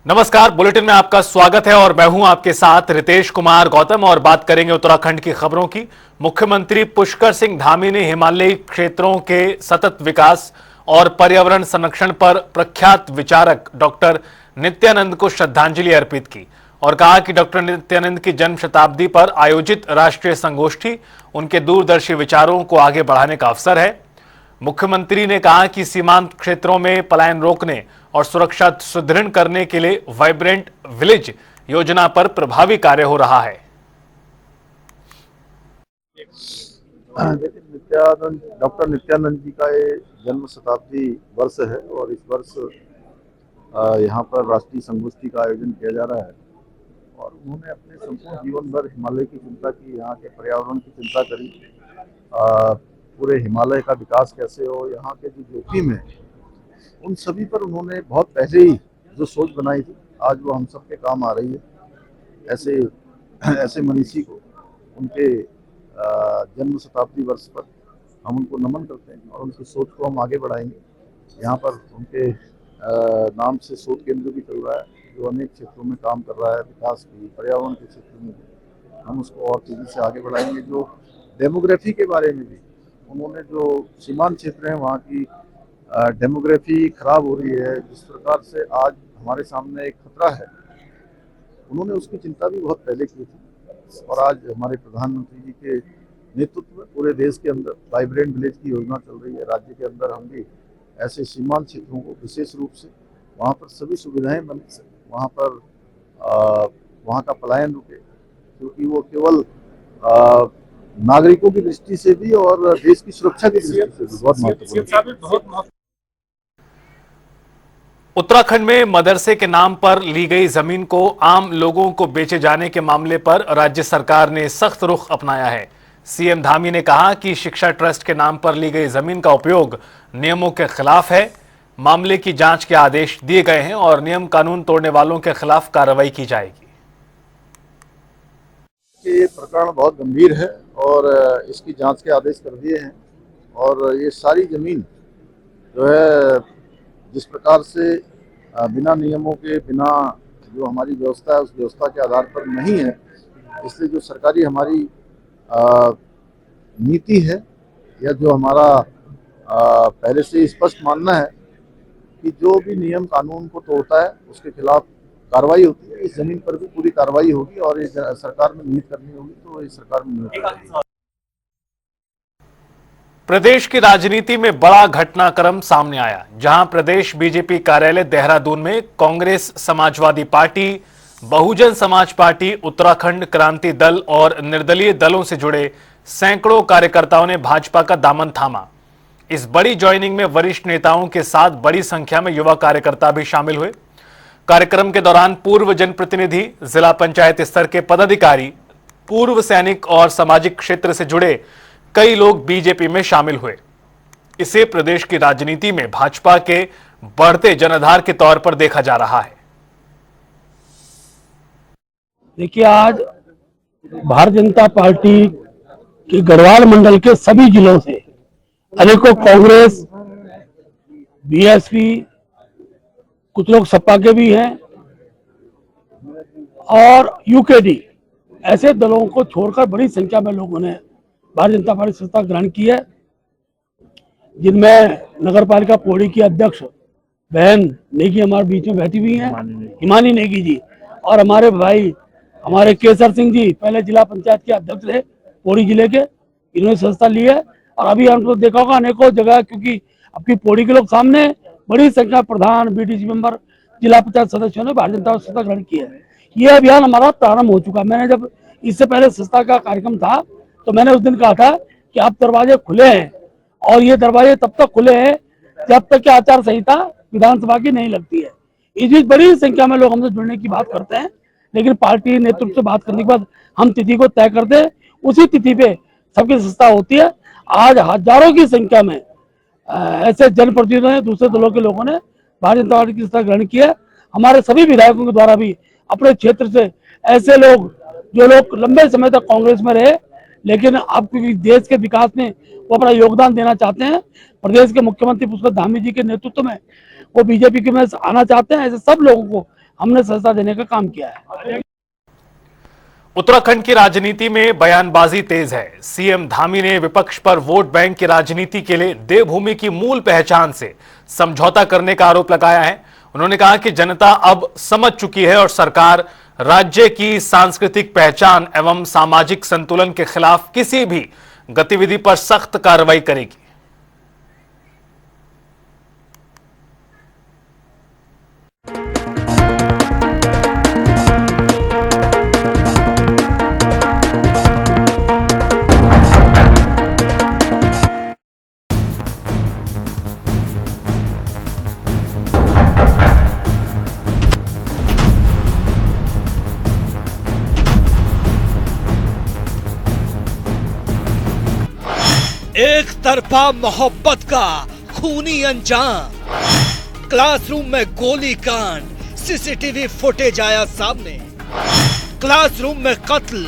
नमस्कार, बुलेटिन में आपका स्वागत है और मैं हूं आपके साथ रितेश कुमार गौतम और बात करेंगे उत्तराखंड की खबरों की। मुख्यमंत्री पुष्कर सिंह धामी ने हिमालयी क्षेत्रों के सतत विकास और पर्यावरण संरक्षण पर प्रख्यात विचारक डॉक्टर नित्यानंद को श्रद्धांजलि अर्पित की और कहा कि डॉक्टर नित्यानंद की जन्म शताब्दी पर आयोजित राष्ट्रीय संगोष्ठी उनके दूरदर्शी विचारों को आगे बढ़ाने का अवसर है। मुख्यमंत्री ने कहा कि सीमांत क्षेत्रों में पलायन रोकने और सुरक्षा सुदृढ़ करने के लिए वाइब्रेंट विलेज योजना पर प्रभावी कार्य हो रहा है। डॉक्टर नित्यानंद जी का ये जन्म शताब्दी वर्ष है और इस वर्ष यहाँ पर राष्ट्रीय संगोष्ठी का आयोजन किया जा रहा है और उन्होंने अपने संपूर्ण जीवन भर हिमालय की चिंता की, यहाँ के पर्यावरण की चिंता करी, पूरे हिमालय का विकास कैसे हो, यहाँ के जो जोखिम है उन सभी पर उन्होंने बहुत पहले ही जो सोच बनाई थी आज वो हम सब के काम आ रही है। ऐसे मनीषी को उनके जन्म शताब्दी वर्ष पर हम उनको नमन करते हैं और उनकी सोच को हम आगे बढ़ाएंगे। यहाँ पर उनके नाम से शोध केंद्र भी चल रहा है जो अनेक क्षेत्रों में काम कर रहा है, विकास की, पर्यावरण के क्षेत्र में भी हम उसको और तेजी से आगे बढ़ाएंगे। जो डेमोग्राफी के बारे में भी उन्होंने, जो सीमांत क्षेत्र हैं वहाँ की डेमोग्राफी खराब हो रही है, जिस प्रकार से आज हमारे सामने एक खतरा है, उन्होंने उसकी चिंता भी बहुत पहले की थी और आज हमारे प्रधानमंत्री जी के नेतृत्व में पूरे देश के अंदर वाइब्रेंट विलेज की योजना चल रही है। राज्य के अंदर हम भी ऐसे सीमांत क्षेत्रों को विशेष रूप से वहाँ पर सभी सुविधाएं बन सकें, वहाँ पर वहाँ का पलायन रुके, क्योंकि वो केवल नागरिकों की दृष्टि से भी और देश की सुरक्षा की दृष्टि से भी बहुत महत्वपूर्ण है। उत्तराखंड में मदरसे के नाम पर ली गई जमीन को आम लोगों को बेचे जाने के मामले पर राज्य सरकार ने सख्त रुख अपनाया है। सीएम धामी ने कहा कि शिक्षा ट्रस्ट के नाम पर ली गई जमीन का उपयोग नियमों के खिलाफ है। मामले की जांच के आदेश दिए गए हैं और नियम कानून तोड़ने वालों के खिलाफ कार्रवाई की जाएगी। ये प्रकरण बहुत गंभीर है और इसकी जांच के आदेश कर दिए हैं और ये सारी जमीन जो है जिस प्रकार से बिना नियमों के, बिना जो हमारी व्यवस्था है उस व्यवस्था के आधार पर नहीं है, इसलिए जो सरकारी हमारी नीति है या जो हमारा पहले से स्पष्ट मानना है कि जो भी नियम कानून को तोड़ता है उसके खिलाफ कार्रवाई होती है। इस जमीन पर भी पूरी कार्रवाई होगी और ये सरकार में निहित करनी होगी तो इस सरकार में निहित करेगी। प्रदेश की राजनीति में बड़ा घटनाक्रम सामने आया, जहां प्रदेश बीजेपी कार्यालय देहरादून में कांग्रेस, समाजवादी पार्टी, बहुजन समाज पार्टी, उत्तराखंड क्रांति दल और निर्दलीय दलों से जुड़े सैकड़ों कार्यकर्ताओं ने भाजपा का दामन थामा। इस बड़ी ज्वाइनिंग में वरिष्ठ नेताओं के साथ बड़ी संख्या में युवा कार्यकर्ता भी शामिल हुए। कार्यक्रम के दौरान पूर्व जनप्रतिनिधि, जिला पंचायत स्तर के पदाधिकारी, पूर्व सैनिक और सामाजिक क्षेत्र से जुड़े कई लोग बीजेपी में शामिल हुए। इसे प्रदेश की राजनीति में भाजपा के बढ़ते जनाधार के तौर पर देखा जा रहा है। देखिए, आज भारतीय जनता पार्टी के गढ़वाल मंडल के सभी जिलों से अनेकों कांग्रेस, बीएसपी, कुछ लोग सपा के भी हैं और यूकेडी, ऐसे दलों को छोड़कर बड़ी संख्या में लोगों ने भारतीय जनता पार्टी सत्ता ग्रहण की है, जिनमें नगर पालिका पौड़ी की अध्यक्ष बहन नेगी हमारे बीच में बैठी हुई हैं, हिमानी नेगी जी, और हमारे भाई हमारे केसर सिंह जी पहले जिला पंचायत के अध्यक्ष रहे पौड़ी जिले के, इन्होंने संस्था ली है। और अभी हमको देखा होगा अनेकों जगह, क्योंकि आपकी पौड़ी के लोग सामने बड़ी संख्या प्रधान, बीडीसी मेंबर, जिला पंचायत सदस्यों ने भारतीय जनता पार्टी सत्ता ग्रहण की है। ये अभियान हमारा प्रारंभ हो चुका। मैंने जब इससे पहले संस्था का कार्यक्रम था तो मैंने उस दिन कहा था कि अब दरवाजे खुले हैं और ये दरवाजे तब तक खुले हैं जब तक कि आचार संहिता विधानसभा की नहीं लगती है। इस बीच बड़ी संख्या में लोग हमसे जुड़ने की बात करते हैं, लेकिन पार्टी नेतृत्व से बात करने के बाद हम तिथि को तय करते हैं, उसी तिथि पे सबकी संस्था होती है। आज हजारों की संख्या में ऐसे जनप्रतिनिधियों ने, दूसरे दलों के लोगों ने भारतीय जनता पार्टी की संस्था ग्रहण की है। हमारे सभी विधायकों के द्वारा भी अपने क्षेत्र से ऐसे लोग, जो लोग लंबे समय तक कांग्रेस में रहे लेकिन अब देश के विकास में वो अपना योगदान देना चाहते हैं, प्रदेश के मुख्यमंत्री पुष्कर धामी जी के नेतृत्व में वो बीजेपी के में आना चाहते हैं, ऐसे सब लोगों को हमने सजा देने का काम किया है। उत्तराखंड की राजनीति में बयानबाजी तेज है। सीएम धामी ने विपक्ष पर वोट बैंक की राजनीति के लिए देवभूमि की मूल पहचान से समझौता करने का आरोप लगाया है। उन्होंने कहा कि जनता अब समझ चुकी है और सरकार राज्य की सांस्कृतिक पहचान एवं सामाजिक संतुलन के खिलाफ किसी भी गतिविधि पर सख्त कार्रवाई करेगी। एक तरफा मोहब्बत का खूनी अंजाम, क्लासरूम में गोली कांड, सीसीटीवी फुटेज आया सामने। क्लासरूम में कत्ल,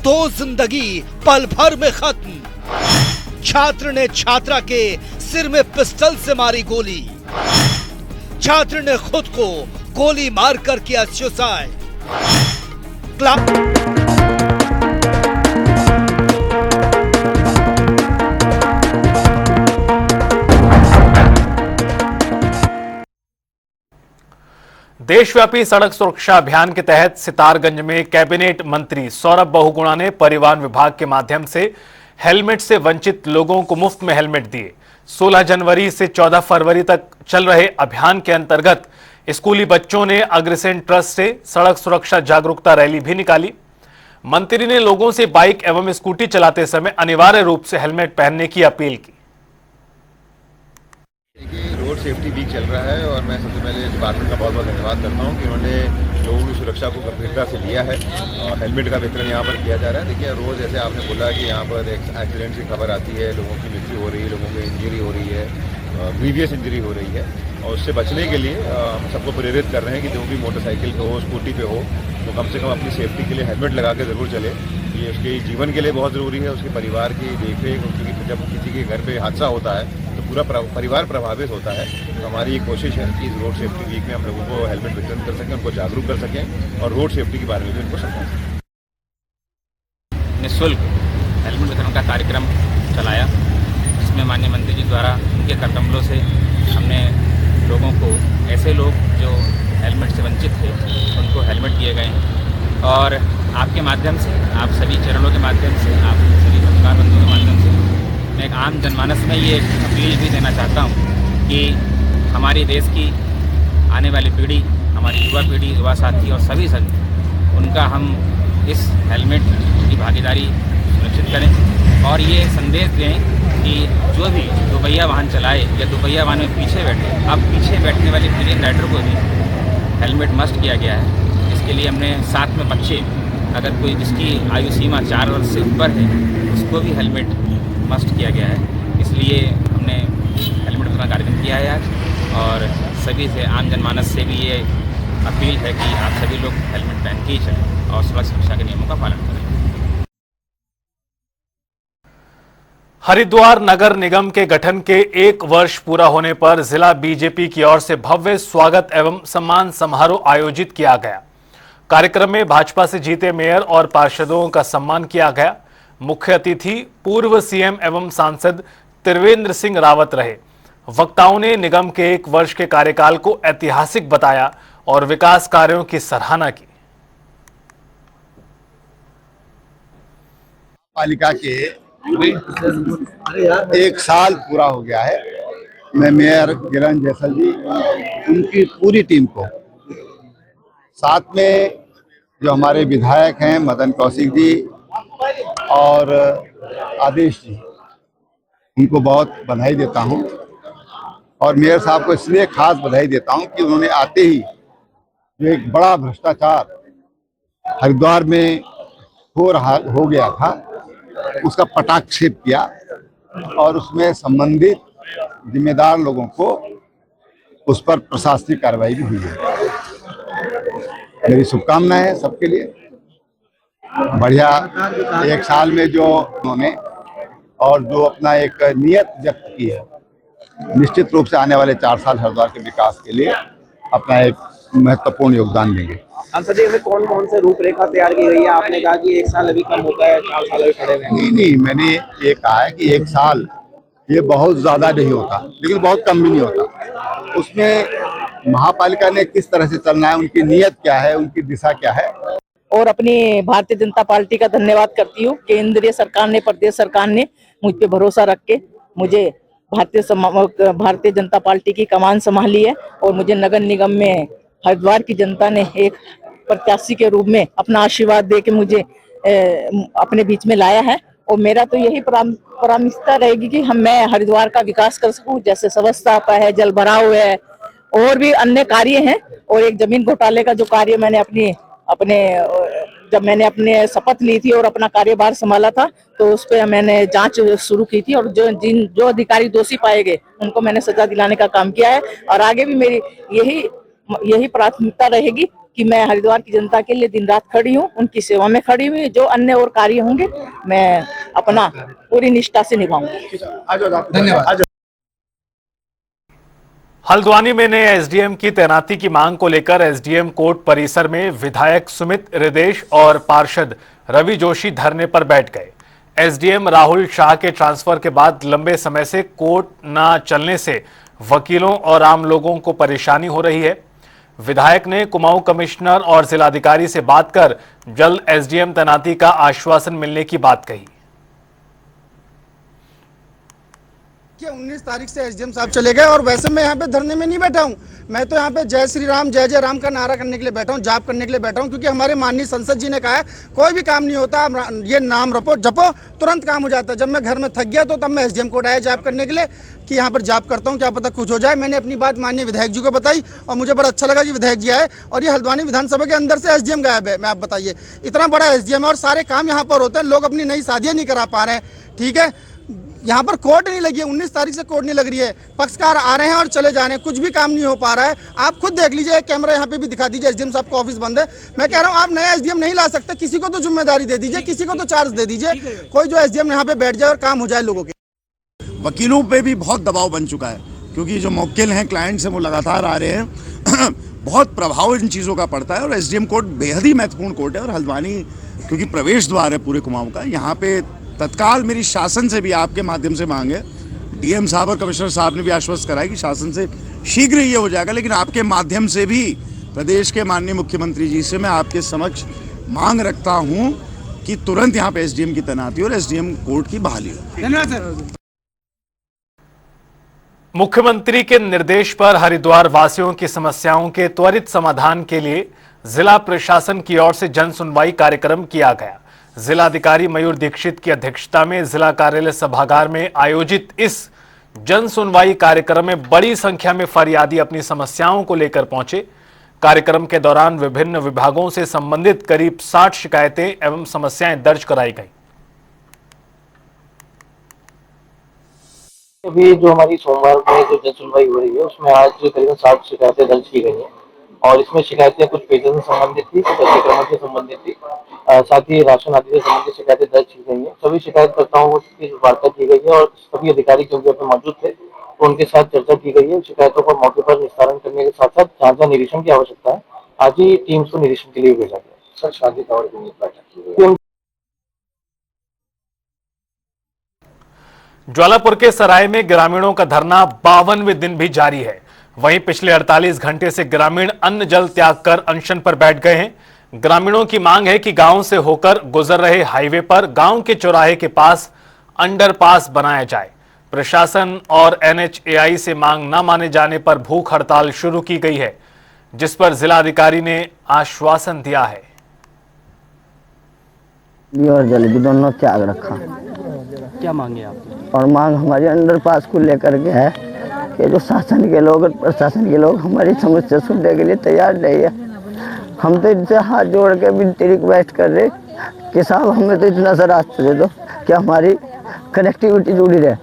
2 जिंदगी पल भर में खत्म। छात्र ने छात्रा के सिर में पिस्टल से मारी गोली। छात्र ने खुद को गोली मारकर किया सुसाइड। देशव्यापी सड़क सुरक्षा अभियान के तहत सितारगंज में कैबिनेट मंत्री सौरभ बहुगुणा ने परिवहन विभाग के माध्यम से हेलमेट से वंचित लोगों को मुफ्त में हेलमेट दिए। 16 जनवरी से 14 फरवरी तक चल रहे अभियान के अंतर्गत स्कूली बच्चों ने अग्रसेन ट्रस्ट से सड़क सुरक्षा जागरूकता रैली भी निकाली। मंत्री ने लोगों से बाइक एवं स्कूटी चलाते समय अनिवार्य रूप से हेलमेट पहनने की अपील की। रोड सेफ्टी वीक चल रहा है और मैं सबसे पहले डिपार्टमेंट का बहुत बहुत धन्यवाद करता हूं कि उन्होंने लोगों की सुरक्षा को गंभीरता से लिया है और हेलमेट का वितरण यहां पर किया जा रहा है। देखिए, रोज़ जैसे आपने बोला कि यहां पर एक्सीडेंट की खबर आती है, लोगों की मृत्यु हो रही है, लोगों की इंजरी हो रही है, ग्रीवियस इंजरी हो रही है और उससे बचने के लिए हम सबको प्रेरित कर रहे हैं कि जो भी मोटरसाइकिल पे हो, स्कूटी पे हो, तो कम से कम अपनी सेफ्टी के लिए हेलमेट लगा के ज़रूर चले। ये उसके जीवन के लिए बहुत ज़रूरी है, उसके परिवार की देखरेख, क्योंकि जब किसी के घर पे हादसा होता है तो पूरा परिवार प्रभावित होता है। तो हमारी ये कोशिश है कि इस रोड सेफ्टी वीक में हम लोगों को हेलमेट वितरण कर सकें, उनको जागरूक कर सकें और रोड सेफ्टी के बारे में भी उनको समझाएं। निःशुल्क हेलमेट वितरण का कार्यक्रम चलाया, जिसमें माननीय मंत्री जी द्वारा उनके करकमलों से हमने लोगों को, ऐसे लोग जो हेलमेट से वंचित थे, उनको हेलमेट दिए गए। और आपके माध्यम से, आप सभी चैनलों के माध्यम से, आप सभी पत्रकार बंधुओं के माध्यम से मैं एक आम जनमानस में ये अपील भी देना चाहता हूँ कि हमारे देश की आने वाली पीढ़ी, हमारी युवा पीढ़ी, युवा साथी और सभी संघ, उनका हम इस हेलमेट की भागीदारी सुनिश्चित करें और ये संदेश दें कि जो भी दोपहिया वाहन चलाए या दोपहिया वाहन में पीछे बैठे, अब पीछे बैठने वाले प्लेन राइडर को भी हेलमेट मस्ट किया गया है। इसके लिए हमने साथ में बच्चे, अगर कोई जिसकी आयु सीमा 4 वर्ष से ऊपर है, उसको भी हेलमेट मस्ट किया गया है। इसलिए हमने हेलमेट वितरण कार्यक्रम किया है आज और सभी से, आम जनमानस से भी ये अपील है कि आप सभी लोग हेलमेट पहन के ही चलें और सड़क सुरक्षा के नियमों का पालन करें। हरिद्वार नगर निगम के गठन के 1 वर्ष पूरा होने पर जिला बीजेपी की ओर से भव्य स्वागत एवं सम्मान समारोह आयोजित किया गया। कार्यक्रम में भाजपा से जीते मेयर और पार्षदों का सम्मान किया गया। मुख्य अतिथि पूर्व सीएम एवं सांसद त्रिवेंद्र सिंह रावत रहे। वक्ताओं ने निगम के 1 वर्ष के कार्यकाल को ऐतिहासिक बताया और विकास कार्यों की सराहना की। पालिका के 1 साल पूरा हो गया है। मैं मेयर गिरन जैसल जी, उनकी पूरी टीम को, साथ में जो हमारे विधायक हैं मदन कौशिक जी और आदेश जी, उनको बहुत बधाई देता हूं और मेयर साहब को इसलिए खास बधाई देता हूं कि उन्होंने आते ही जो एक बड़ा भ्रष्टाचार हरिद्वार में हो गया था, उसका पटाक्षेप किया और उसमें संबंधित जिम्मेदार लोगों को उस पर प्रशासनिक कार्रवाई भी हुई है। मेरी शुभकामनाएं है सबके लिए। बढ़िया 1 साल में जो उन्होंने और जो अपना एक नियत व्यक्त की है, निश्चित रूप से आने वाले 4 साल हरिद्वार के विकास के लिए अपना एक महत्वपूर्ण योगदान देंगे। संसदीय में कौन कौन से रूपरेखा तैयार की गई है? आपने कहा कि 1 साल अभी कम होता है, 4 साल अभी खड़े हुए हैं। नहीं, मैंने ये कहा है कि 1 साल ये बहुत ज्यादा नहीं होता, लेकिन बहुत कम भी नहीं होता। उसमें महापालिका ने किस तरह से चलना है, उनकी नीयत क्या है, उनकी दिशा क्या है। और अपनी भारतीय जनता पार्टी का धन्यवाद करती हूँ। केंद्रीय सरकार ने, प्रदेश सरकार ने मुझ पे भरोसा रख के मुझे भारतीय जनता पार्टी की कमान संभाली है और मुझे नगर निगम में हरिद्वार की जनता ने एक प्रत्याशी के रूप में अपना आशीर्वाद दे के मुझे अपने बीच में लाया है। और मेरा तो यही प्राथमिकता रहेगी कि मैं हरिद्वार का विकास कर सकूं, जैसे स्वच्छता है, जल भराव है और भी अन्य कार्य हैं। और एक जमीन घोटाले का जो कार्य मैंने जब मैंने अपने शपथ ली थी और अपना कार्यभार संभाला था, तो उस पर मैंने जांच शुरू की थी और जो अधिकारी दोषी पाए गए उनको मैंने सजा दिलाने का काम किया है। और आगे भी मेरी यही प्राथमिकता रहेगी कि मैं हरिद्वार की जनता के लिए दिन रात खड़ी हूँ, उनकी सेवा में खड़ी हुई। जो अन्य और कार्य होंगे मैं अपना पूरी निष्ठा से निभाऊंगी। धन्यवाद। हल्द्वानी में नए एसडीएम की तैनाती की मांग को लेकर एसडीएम कोर्ट परिसर में विधायक सुमित हृदेश और पार्षद रवि जोशी धरने पर बैठ गए। एसडीएम राहुल शाह के ट्रांसफर के बाद लंबे समय से कोर्ट न चलने से वकीलों और आम लोगों को परेशानी हो रही है। विधायक ने कुमाऊं कमिश्नर और जिलाधिकारी से बात कर जल्द एसडीएम तैनाती का आश्वासन मिलने की बात कही। 19 तारीख से एसडीएम साहब चले गए और वैसे मैं यहाँ पे धरने में नहीं बैठा हूँ। मैं तो यहाँ पे जय श्री राम, जय जय राम का नारा करने के लिए बैठा हूँ, जाप करने के लिए बैठा हूँ, क्योंकि हमारे माननीय संसद जी ने कहा है कोई भी काम नहीं होता, ये नाम जपो तुरंत काम हो जाता है। जब मैं घर में थक गया तो तब मैं एसडीएम कोर्ट आया जाप करने के लिए कि यहाँ पर जाप करता हूँ, क्या पता कुछ हो जाए। मैंने अपनी बात माननीय विधायक जी को बताई और मुझे बड़ा अच्छा लगा कि विधायक जी आए। और ये हल्द्वानी विधानसभा के अंदर से एसडीएम गायब है। मैं आप बताइए, इतना बड़ा एसडीएम है और सारे काम यहाँ पर होते हैं, लोग अपनी नई शादियाँ नहीं करा पा रहे हैं। ठीक है, यहाँ पर कोर्ट नहीं लगी है, 19 तारीख से कोर्ट नहीं लग रही है, पक्षकार आ रहे हैं और चले जा रहे हैं, कुछ भी काम नहीं हो पा रहा है। आप खुद देख लीजिए, कैमरा यहाँ पे भी दिखा दीजिए, एसडीएम साहब का ऑफिस बंद है। मैं कह रहा हूँ आप नया एसडीएम नहीं ला सकते, किसी को तो जिम्मेदारी दे दीजिए, किसी को तो चार्ज दे दीजिए, कोई जो एसडीएम यहाँ पे बैठ जाए और काम हो जाए लोगों के। वकीलों पे भी बहुत दबाव बन चुका है, क्योंकि जो मौकिल हैं, क्लाइंट्स हैं, वो लगातार आ रहे हैं। बहुत प्रभाव इन चीज़ों का पड़ता है और एसडीएम कोर्ट बेहद ही महत्वपूर्ण कोर्ट है। और हल्द्वानी क्योंकि प्रवेश द्वार है पूरे कुमाऊं का, यहाँ पे तत्काल मेरी शासन से भी आपके माध्यम से मांग है। डीएम साहब और कमिश्नर साहब ने भी आश्वस्त कराया कि शासन से शीघ्र ये हो जाएगा, लेकिन आपके माध्यम से भी प्रदेश के माननीय मुख्यमंत्री जी से मैं आपके समक्ष मांग रखता हूँ कि तुरंत यहाँ पे एसडीएम की तैनाती और एसडीएम कोर्ट की बहाली हो। धन्यवाद सर। मुख्यमंत्री के निर्देश पर हरिद्वार वासियों की समस्याओं के त्वरित समाधान के लिए जिला प्रशासन की ओर से जन सुनवाई कार्यक्रम किया गया। जिलाधिकारी मयूर दीक्षित की अध्यक्षता में जिला कार्यालय सभागार में आयोजित इस जन सुनवाई कार्यक्रम में बड़ी संख्या में फरियादी अपनी समस्याओं को लेकर पहुंचे। कार्यक्रम के दौरान विभिन्न विभागों से संबंधित करीब 60 शिकायतें एवं समस्याएं दर्ज कराई गईं। अभी जो हमारी सोमवार में जो जन सुनवाई हो रही है उसमें आज करीबन 60 शिकायतें दर्ज की गई हैं और इसमें शिकायतें कुछ पेयजल से संबंधित थी, कुछ अतिक्रमण से संबंधित थी, साथ ही राशन आदि से संबंधित शिकायतें दर्ज की गई हैं। सभी शिकायतकर्ताओं की वार्ता की गई है और सभी अधिकारी क्योंकि अपने मौजूद थे तो उनके साथ चर्चा की गई है। शिकायतों का मौके पर निस्तारण करने के साथ साथ जहाँ जहाँ निरीक्षण की आवश्यकता है आज ही टीम्स को निरीक्षण के लिए भेजा गया। सर शादी का और बैठक की गई। ज्वालापुर के सराय में ग्रामीणों का धरना 52वें दिन भी जारी है। वहीं पिछले 48 घंटे से ग्रामीण अन्न जल त्याग कर अनशन पर बैठ गए हैं। ग्रामीणों की मांग है कि गांव से होकर गुजर रहे हाईवे पर गांव के चौराहे के पास अंडरपास बनाया जाए। प्रशासन और एनएचएआई से मांग न माने जाने पर भूख हड़ताल शुरू की गई है, जिस पर जिलाधिकारी ने आश्वासन दिया है। और जल भी दोनों त्याग रखा। क्या मांगे आप? और मांग हमारी अंडरपास को लेकर के है कि जो शासन के लोग और प्रशासन के लोग हमारी समस्या सुनने के लिए तैयार नहीं है। हम तो इनसे हाथ जोड़ के विनती रिक्वेस्ट कर रहे कि साहब हमें तो इतना सा रास्ता दे दो कि हमारी कनेक्टिविटी जुड़ी रहे।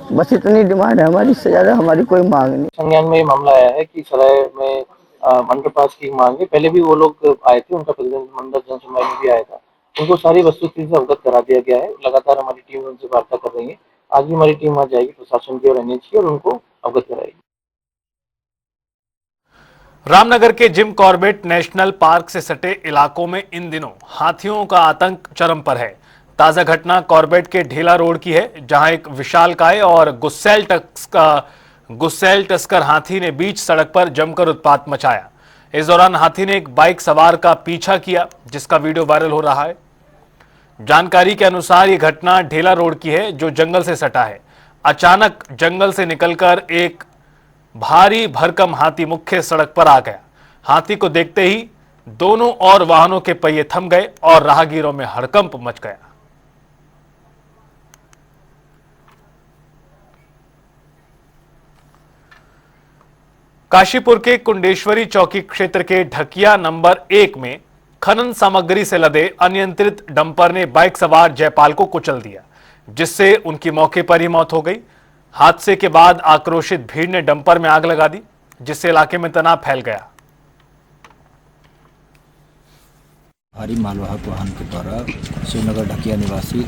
बस इतनी डिमांड है हमारी, इससे ज्यादा हमारी कोई मांग नहीं। संज्ञान में ये मामला आया है कि सराय में अंडरपास की मांग है। पहले भी वो लोग आए थे, उनका प्रतिनिधिमंडल जन सुनवाई में भी आया था, उनको सारी वस्तुस्थिति से अवगत करा दिया गया है। लगातार हमारी टीम उनसे वार्ता कर रही है। आज भी हमारी टीम वहां जाएगी प्रशासन की और एनएच की और उनको अवगत कराएगी। रामनगर के जिम कॉर्बेट नेशनल पार्क से सटे इलाकों में इन दिनों हाथियों का आतंक चरम पर है। ताजा घटना कॉर्बेट के ढेला रोड की है, जहां एक विशालकाय और गुस्सैल टस्कर हाथी ने बीच सड़क पर जमकर उत्पात मचाया। इस दौरान हाथी ने एक बाइक सवार का पीछा किया, जिसका वीडियो वायरल हो रहा है। जानकारी के अनुसार ये घटना ढेला रोड की है, जो जंगल से सटा है। अचानक जंगल से निकलकर एक भारी भरकम हाथी मुख्य सड़क पर आ गया। हाथी को देखते ही दोनों और वाहनों के पहिए थम गए और राहगीरों में हड़कंप मच गया। काशीपुर के कुंडेश्वरी चौकी क्षेत्र के ढकिया नंबर 1 में खनन सामग्री से लदे अनियंत्रित डंपर ने बाइक सवार जयपाल को कुचल दिया, जिससे उनकी मौके पर ही मौत हो गई। हादसे के बाद आक्रोशित भीड़ ने डंपर में आग लगा दी, जिससे इलाके में तनाव फैल गया। भारी मालवाहक वाहन के द्वारा श्रीनगर ढकिया निवासी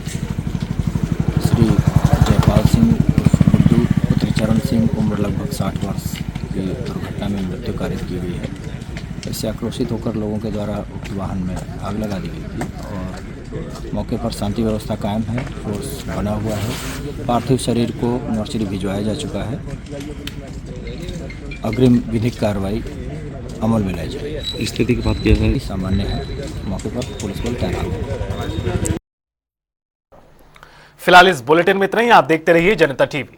श्री जयपाल सिंह बुद्धू पुत्र चरण सिंह उम्र लगभग 60 वर्ष की दुर्घटना में मृत्यु कारित की गई है। इससे आक्रोशित होकर लोगों के द्वारा उक्त वाहन में आग लगा दी गई थी और मौके पर शांति व्यवस्था कायम है, फोर्स बना हुआ है। पार्थिव शरीर को मोर्चरी भिजवाया जा चुका है। अग्रिम विधिक कार्रवाई अमल में लाई जाएगी। स्थिति की बात क्या है? सामान्य है, मौके पर पुलिस बल तैनात है। फिलहाल इस बुलेटिन में इतना ही। आप देखते रहिए जनता टीवी।